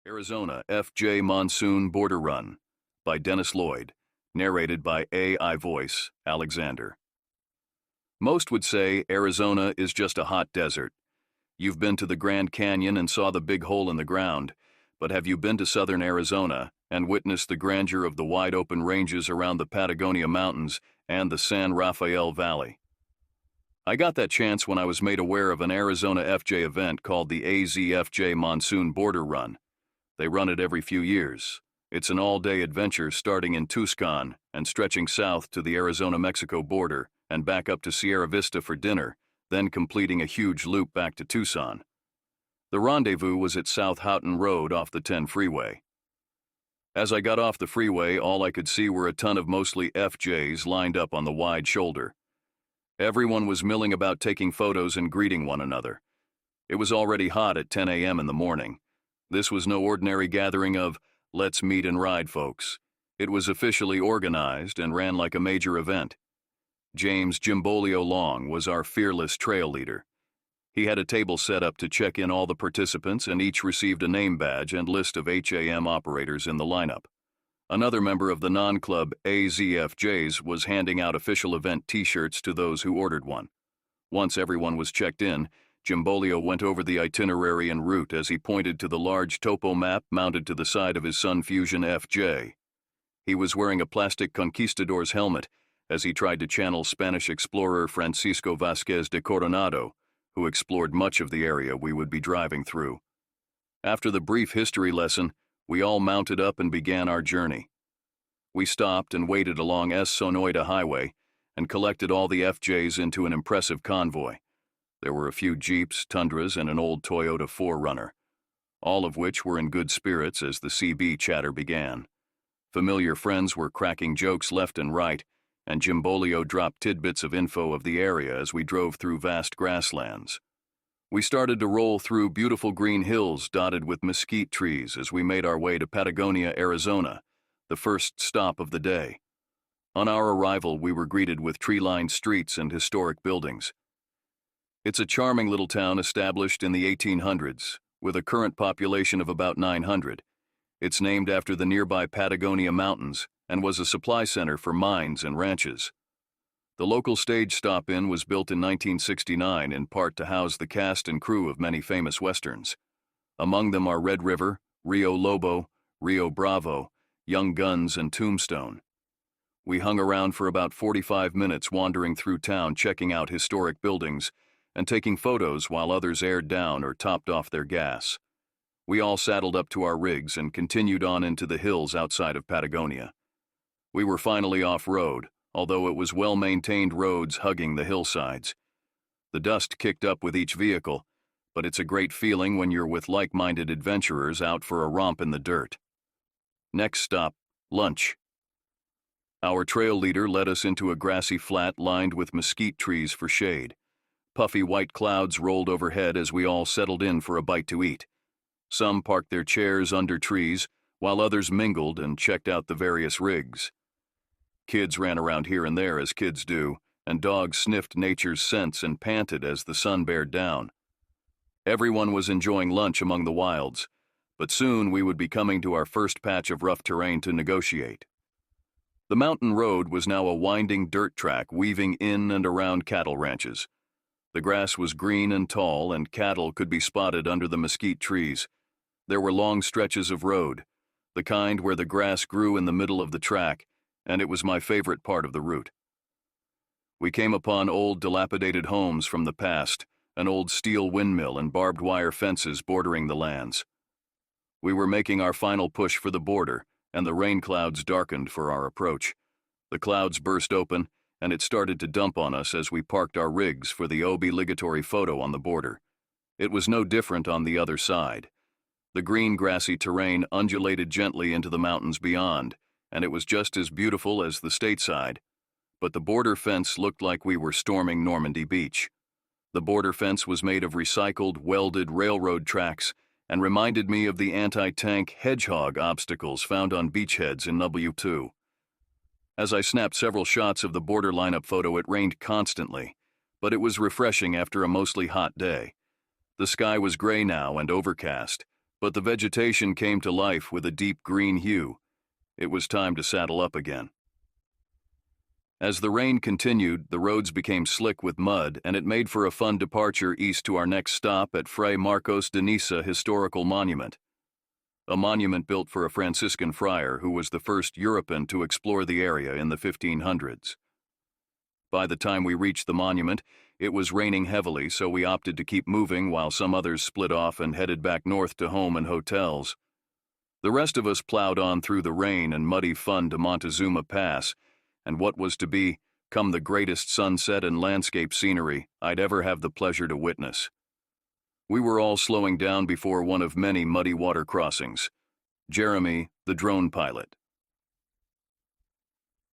Arizona FJ Monsoon Border Run by Dennis Lloyd, narrated by AI Voice, Alexander. Most would say Arizona is just a hot desert. You've been to the Grand Canyon and saw the big hole in the ground, but have you been to southern Arizona and witnessed the grandeur of the wide-open ranges around the Patagonia Mountains and the San Rafael Valley? I got that chance when I was made aware of an Arizona FJ event called the AZFJ Monsoon Border Run. They run it every few years. It's an all-day adventure starting in Tucson and stretching south to the Arizona-Mexico border and back up to Sierra Vista for dinner, then completing a huge loop back to Tucson. The rendezvous was at South Houghton Road off the 10 freeway. As I got off the freeway, all I could see were a ton of mostly FJs lined up on the wide shoulder. Everyone was milling about taking photos and greeting one another. It was already hot at 10 a.m. in the morning. This was no ordinary gathering of, let's meet and ride folks. It was officially organized and ran like a major event. James Jimbolio Long was our fearless trail leader. He had a table set up to check in all the participants, and each received a name badge and list of HAM operators in the lineup. Another member of the non-club AZFJs was handing out official event t-shirts to those who ordered one. Once everyone was checked in, Jimbolio went over the itinerary and route as he pointed to the large topo map mounted to the side of his Sun Fusion FJ. He was wearing a plastic conquistador's helmet as he tried to channel Spanish explorer Francisco Vázquez de Coronado, who explored much of the area we would be driving through. After the brief history lesson, we all mounted up and began our journey. We stopped and waited along S. Sonoita Highway and collected all the FJs into an impressive convoy. There were a few Jeeps, Tundras, and an old Toyota 4Runner, all of which were in good spirits as the CB chatter began. Familiar friends were cracking jokes left and right, and Jimbolio dropped tidbits of info of the area as we drove through vast grasslands. We started to roll through beautiful green hills dotted with mesquite trees as we made our way to Patagonia, Arizona, the first stop of the day. On our arrival, we were greeted with tree-lined streets and historic buildings. It's a charming little town established in the 1800s, with a current population of about 900. It's named after the nearby Patagonia Mountains and was a supply center for mines and ranches. The local stage stop-in was built in 1969 in part to house the cast and crew of many famous westerns. Among them are Red River, Rio Lobo, Rio Bravo, Young Guns, and Tombstone. We hung around for about 45 minutes wandering through town checking out historic buildings and taking photos while others aired down or topped off their gas. We all saddled up to our rigs and continued on into the hills outside of Patagonia. We were finally off-road, although it was well-maintained roads hugging the hillsides. The dust kicked up with each vehicle, but it's a great feeling when you're with like-minded adventurers out for a romp in the dirt. Next stop, lunch. Our trail leader led us into a grassy flat lined with mesquite trees for shade. Puffy white clouds rolled overhead as we all settled in for a bite to eat. Some parked their chairs under trees, while others mingled and checked out the various rigs. Kids ran around here and there as kids do, and dogs sniffed nature's scents and panted as the sun bared down. Everyone was enjoying lunch among the wilds, but soon we would be coming to our first patch of rough terrain to negotiate. The mountain road was now a winding dirt track weaving in and around cattle ranches. The grass was green and tall, and cattle could be spotted under the mesquite trees. There were long stretches of road, the kind where the grass grew in the middle of the track, and it was my favorite part of the route. We came upon old dilapidated homes from the past, an old steel windmill and barbed wire fences bordering the lands. We were making our final push for the border, and the rain clouds darkened for our approach. The clouds burst open, and it started to dump on us as we parked our rigs for the obligatory photo on the border. It was no different on the other side. The green grassy terrain undulated gently into the mountains beyond, and it was just as beautiful as the stateside. But the border fence looked like we were storming Normandy Beach. The border fence was made of recycled, welded railroad tracks and reminded me of the anti-tank hedgehog obstacles found on beachheads in W2. As I snapped several shots of the border lineup photo, it rained constantly, but it was refreshing after a mostly hot day. The sky was gray now and overcast, but the vegetation came to life with a deep green hue. It was time to saddle up again. As the rain continued, the roads became slick with mud, and it made for a fun departure east to our next stop at Fray Marcos de Niza Historical Monument, a monument built for a Franciscan friar who was the first European to explore the area in the 1500s. By the time we reached the monument, it was raining heavily, so we opted to keep moving while some others split off and headed back north to home and hotels. The rest of us plowed on through the rain and muddy fun to Montezuma Pass, and what was to become the greatest sunset and landscape scenery I'd ever have the pleasure to witness. We were all slowing down before one of many muddy water crossings. Jeremy, the drone pilot.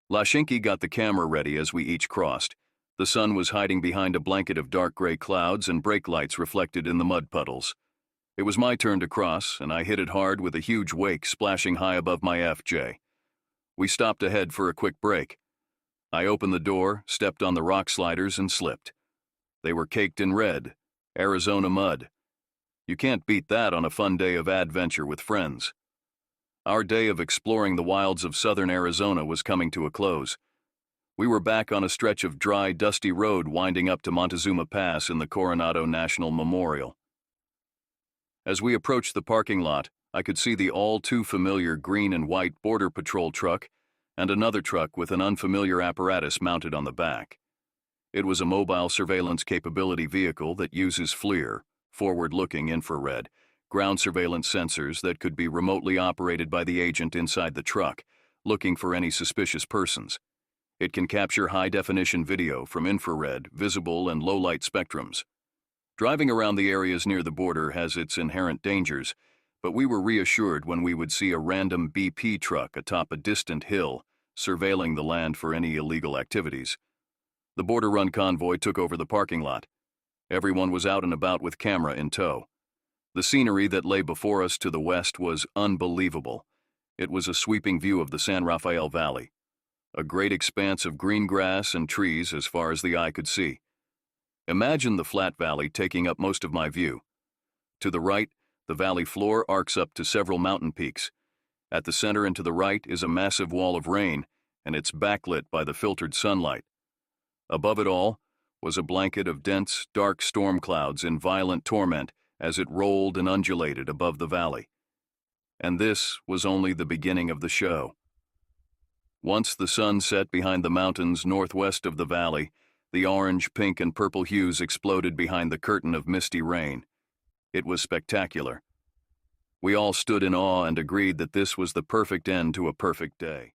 Lashinki got the camera ready as we each crossed. The sun was hiding behind a blanket of dark gray clouds and brake lights reflected in the mud puddles. It was my turn to cross, and I hit it hard with a huge wake splashing high above my FJ. We stopped ahead for a quick break. I opened the door, stepped on the rock sliders, and slipped. They were caked in red, Arizona mud. You can't beat that on a fun day of adventure with friends. Our day of exploring the wilds of southern Arizona was coming to a close. We were back on a stretch of dry, dusty road winding up to Montezuma Pass in the Coronado National Memorial. As we approached the parking lot, I could see the all-too-familiar green and white Border Patrol truck and another truck with an unfamiliar apparatus mounted on the back. It was a mobile surveillance capability vehicle that uses FLIR, forward-looking infrared, ground surveillance sensors that could be remotely operated by the agent inside the truck, looking for any suspicious persons. It can capture high-definition video from infrared, visible, and low-light spectrums. Driving around the areas near the border has its inherent dangers, but we were reassured when we would see a random BP truck atop a distant hill, surveilling the land for any illegal activities. The border run convoy took over the parking lot. Everyone was out and about with camera in tow. The scenery that lay before us to the west was unbelievable. It was a sweeping view of the San Rafael Valley, a great expanse of green grass and trees as far as the eye could see. Imagine the flat valley taking up most of my view. To the right, the valley floor arcs up to several mountain peaks. At the center and to the right is a massive wall of rain, and it's backlit by the filtered sunlight. Above it all was a blanket of dense, dark storm clouds in violent torment as it rolled and undulated above the valley. And this was only the beginning of the show. Once the sun set behind the mountains northwest of the valley, the orange, pink, and purple hues exploded behind the curtain of misty rain. It was spectacular. We all stood in awe and agreed that this was the perfect end to a perfect day.